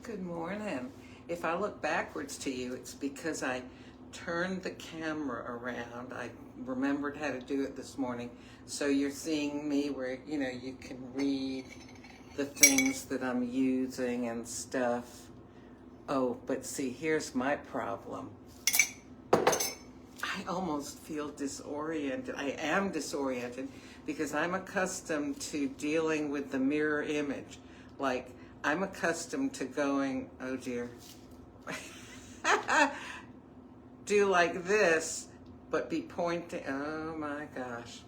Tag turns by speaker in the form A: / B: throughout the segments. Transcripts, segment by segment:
A: Good morning. If I look backwards to you, it's because I turned the camera around. I remembered how to do it this morning. So you're seeing me where, you can read the things that I'm using and stuff. Oh, but see, here's my problem. I almost feel disoriented. I am disoriented because I'm accustomed to dealing with the mirror image. Like, I'm accustomed to going, oh dear, do like this, but be pointing, oh my gosh.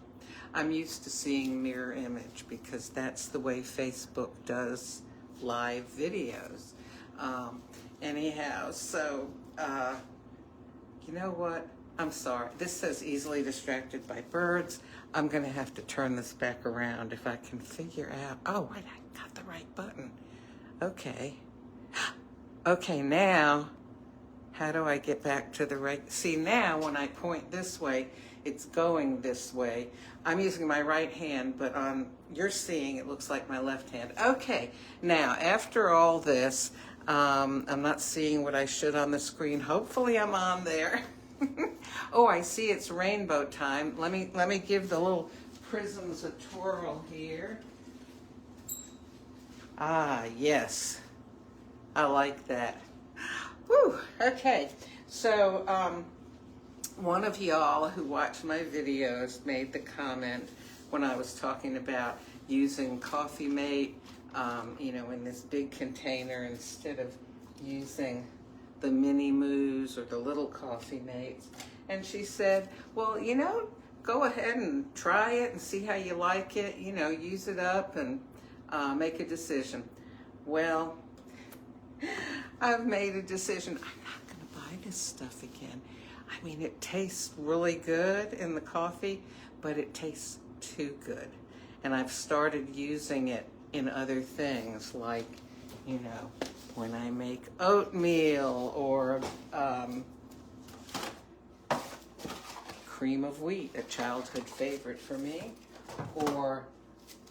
A: I'm used to seeing mirror image because that's the way Facebook does live videos. Anyhow, so, you know what? I'm sorry. This says easily distracted by birds. I'm going to have to turn this back around if I can figure out. Oh, I got the right button. Okay. Okay, now, how do I get back to the right? See, now when I point this way, it's going this way. I'm using my right hand, but you're seeing it looks like my left hand. Okay, now, after all this, I'm not seeing what I should on the screen. Hopefully I'm on there. Oh, I see it's rainbow time. Let me give the little prisms a twirl here. Ah, yes. I like that. Whew, okay. So, one of y'all who watched my videos made the comment when I was talking about using Coffee Mate, in this big container instead of using the mini moos or the little Coffee Mates. And she said, well, go ahead and try it and see how you like it, use it up and make a decision. Well, I've made a decision. I'm not going to buy this stuff again. I mean, it tastes really good in the coffee, but it tastes too good. And I've started using it in other things like, when I make oatmeal or cream of wheat, a childhood favorite for me, or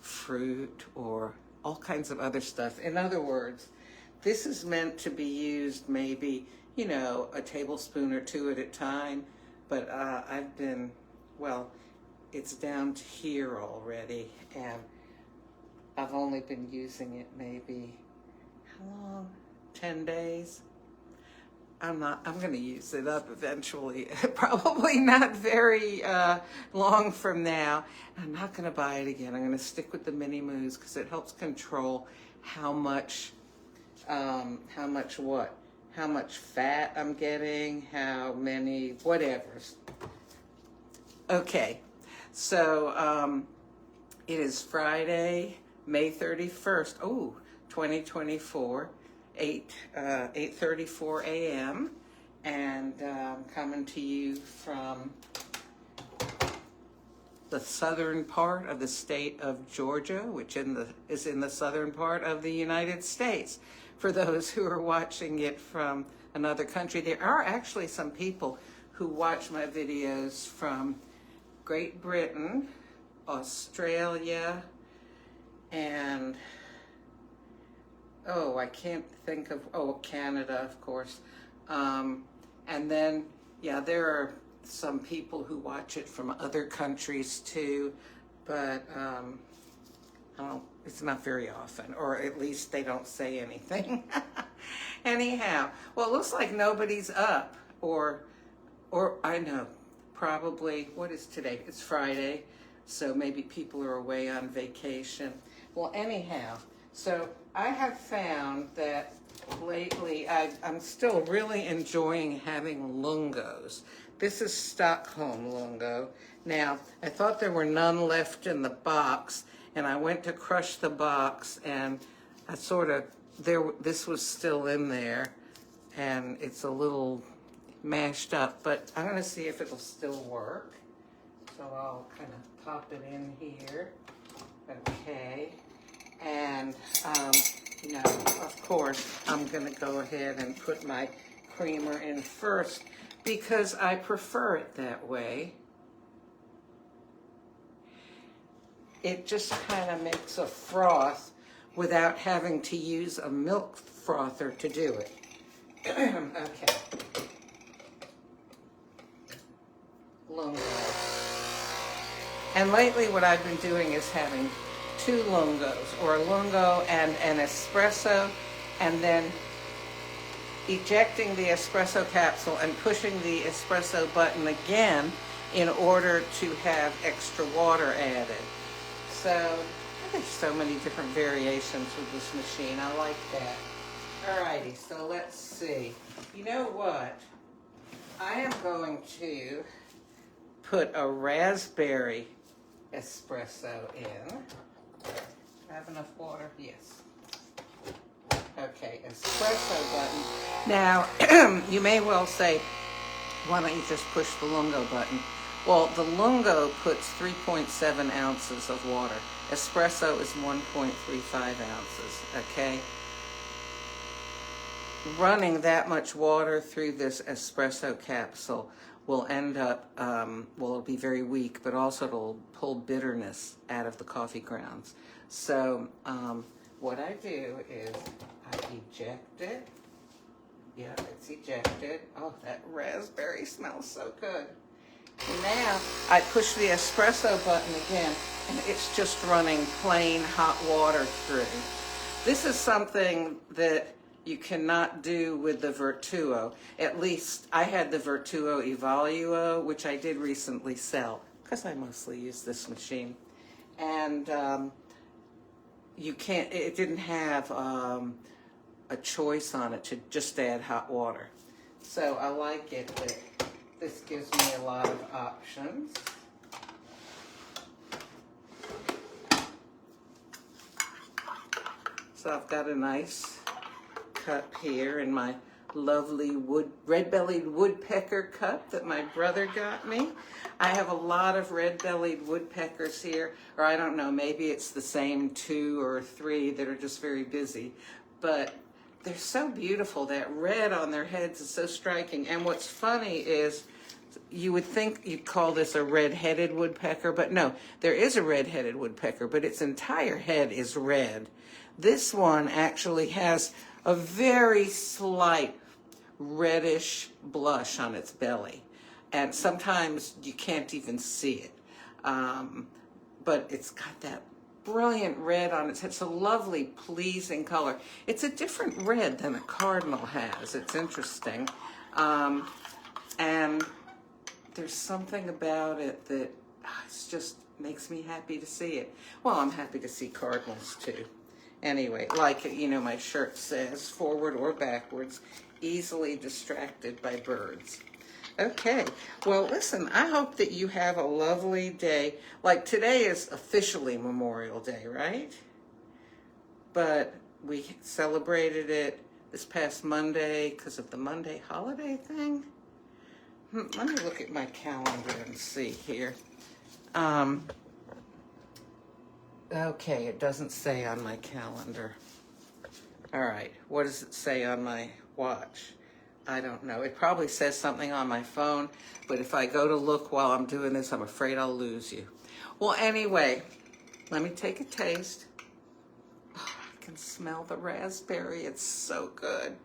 A: fruit or all kinds of other stuff. In other words, this is meant to be used maybe, a tablespoon or two at a time, but it's down to here already, and I've only been using it maybe, how long? 10 days? I'm going to use it up eventually. Probably not very long from now. I'm not going to buy it again. I'm going to stick with the mini moos because it helps control how much fat I'm getting, how many, whatever. Okay, so it is Friday, May 31st, 2024. 8:34 a.m. and coming to you from the southern part of the state of Georgia, which is in the southern part of the United States. For those who are watching it from another country, there are actually some people who watch my videos from Great Britain, Australia, and I can't think of, Canada, of course. And then, there are some people who watch it from other countries too, but it's not very often, or at least they don't say anything. Anyhow, well, it looks like nobody's up, or I know, probably, what is today? It's Friday, so maybe people are away on vacation. Well, anyhow, so I have found that lately I'm still really enjoying having lungos. This is Stockholm Lungo. Now, I thought there were none left in the box, and I went to crush the box, and this was still in there, and it's a little mashed up, but I'm going to see if it'll still work. So I'll kind of pop it in here. Okay. And, of course, I'm going to go ahead and put my creamer in first because I prefer it that way. It just kind of makes a froth without having to use a milk frother to do it. Okay. Lungo. And lately what I've been doing is having 2 lungos, or a lungo and an espresso, and then ejecting the espresso capsule and pushing the espresso button again in order to have extra water added. So there's so many different variations with this machine. I like that. Alrighty, so let's see. You know what? I am going to put a raspberry espresso in. Have enough water? Yes. Okay, espresso button. Now, you may well say, why don't you just push the Lungo button? Well, the Lungo puts 3.7 ounces of water. Espresso is 1.35 ounces, okay? Running that much water through this espresso capsule will end up, well, it'll be very weak, but also it'll pull bitterness out of the coffee grounds. So what I do is I eject it. Yeah, it's ejected. Oh, that raspberry smells so good. Now I push the espresso button again, and it's just running plain hot water through. This is something that you cannot do with the Vertuo. At least I had the Vertuo Evaluo, which I did recently sell, because I mostly use this machine. And you can't, it didn't have a choice on it to just add hot water. So I like it that this gives me a lot of options. So I've got a nice cup here in my lovely red-bellied woodpecker cup that my brother got me. I have a lot of red-bellied woodpeckers here, or I don't know, maybe it's the same 2 or 3 that are just very busy, but they're so beautiful. That red on their heads is so striking. And what's funny is you would think you'd call this a red-headed woodpecker, but no, there is a red-headed woodpecker, but its entire head is red. This one actually has a very slight reddish blush on its belly, and sometimes you can't even see it, but it's got that brilliant red on its head. It's a lovely, pleasing color. It's a different red than a cardinal has. It's interesting, and there's something about it that it's just makes me happy to see it. Well, I'm happy to see cardinals too. Anyway, like, you know, my shirt says, forward or backwards, easily distracted by birds. Okay, well, listen, I hope that you have a lovely day. Like, today is officially Memorial Day, right? But we celebrated it this past Monday because of the Monday holiday thing. Let me look at my calendar and see here. Okay, it doesn't say on my calendar. All right, what does it say on my watch? I don't know. It probably says something on my phone, but if I go to look while I'm doing this, I'm afraid I'll lose you. Well, anyway, let me take a taste. Oh, I can smell the raspberry. It's so good.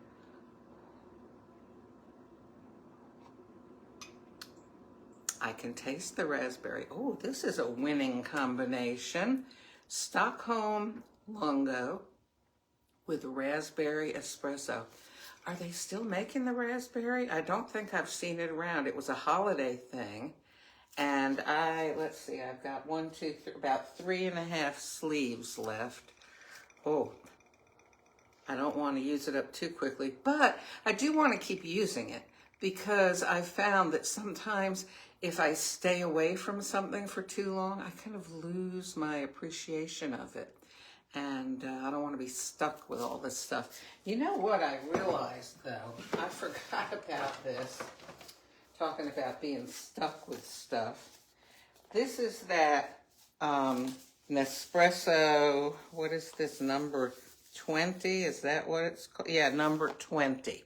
A: I can taste the raspberry. Oh, this is a winning combination. Stockholm Lungo with raspberry espresso. Are they still making the raspberry? I don't think I've seen it around. It was a holiday thing. And let's see, I've got about 3.5 sleeves left. Oh, I don't want to use it up too quickly, but I do want to keep using it because I found that sometimes if I stay away from something for too long, I kind of lose my appreciation of it. And I don't want to be stuck with all this stuff. You know what I realized, though? I forgot about this, talking about being stuck with stuff. This is that Nespresso, what is this, number 20? Is that what it's called? Yeah, number 20.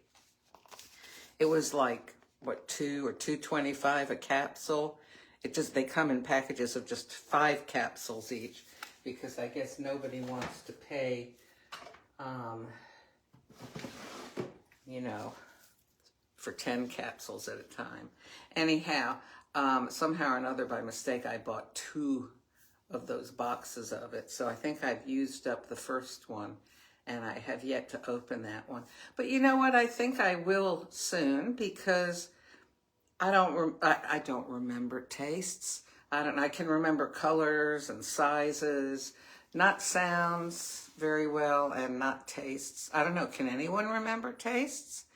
A: It was like, what, $2 or $2.25 a capsule. They come in packages of just 5 capsules each. because I guess nobody wants to pay, you know, for 10 capsules at a time. Anyhow, somehow or another by mistake, I bought 2 of those boxes of it. So I think I've used up the first one, and I have yet to open that one. But you know what? I think I will soon, because I don't remember tastes. I can remember colors and sizes, not sounds very well, and not tastes. I don't know. Can anyone remember tastes?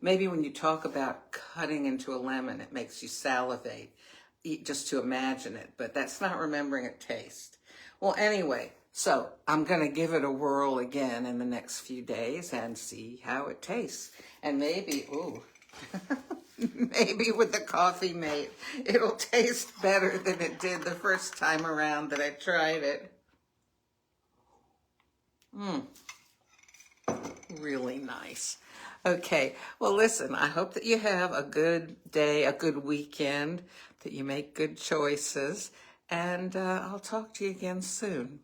A: Maybe when you talk about cutting into a lemon, it makes you salivate just to imagine it, but that's not remembering a taste. Well, anyway, so I'm going to give it a whirl again in the next few days and see how it tastes. And maybe, ooh, maybe with the coffee mate, it'll taste better than it did the first time around that I tried it. Really nice. Okay, well, listen, I hope that you have a good day, a good weekend, that you make good choices, and I'll talk to you again soon.